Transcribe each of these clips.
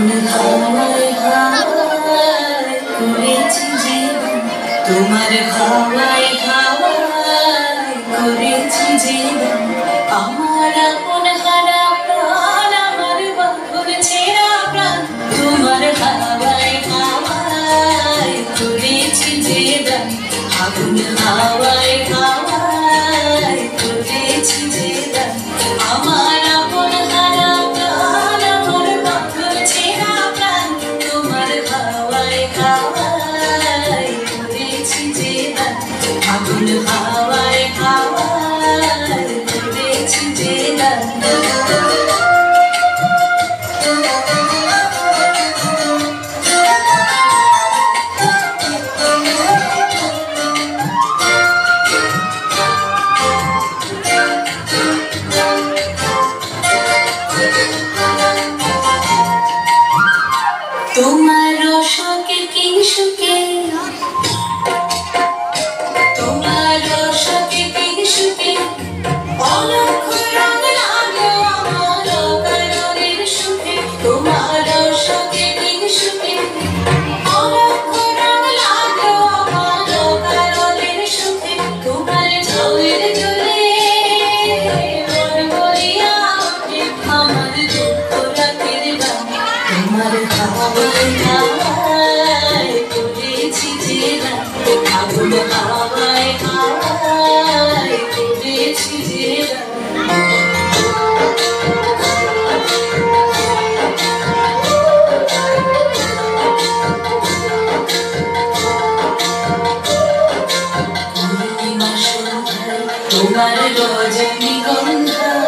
আগুন হাওয়ায় হাওয়ায় করেছি জীবন, তোমার হাওয়ায় হাওয়ায় করেছি জীবন। আমার আপন হারা প্রাণ, আমার বাঁধন ছেঁড়া প্রাণ, তোমার হাওয়ায় হাওয়ায় করেছি জীবন। আগুন হাওয়ায় হাওয়ায় করেছি জীবন। আমার আপন হারা প্রাণ, আমার বাঁধন ছেঁড়া প্রাণ, তোমার হাওয়ায় হাওয়ায় করেছি জীবন। আগুন হাওয়ায় হাওয়ায় করেছি জীবন। তোমার রসকে কি সুখে, তোমার রসকে কি সুখে, অলক্ষ রং লাগলো আমার কারণের সুখে। তোমার রসকে কি সুখে, অলক্ষ রং লাগলো আমার কারণের সুখে। তোমার ঝাউয়ের জ্বলে বলবলিয়া ওঠে আমার দুঃখ রাতের গান। তোমার হাওয়ায় হাওয়ায় করেছি জীবন। আগুন হাওয়ায় হাওয়ায় করেছি জীবন। পূর্ণিমা সন্ধ্যায় তোমার রজনীগন্ধায়,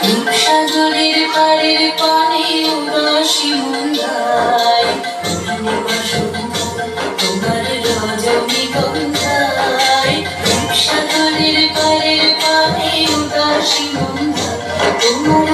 রূপসাগরের পাড়ের পানে উদাসী মন্দায়। পূর্ণিমা সন্ধ্যায় তোমার রজনীগন্ধায়, রূপসাগরের পাড়ের পানে উদাসী মন্দায়। তোমার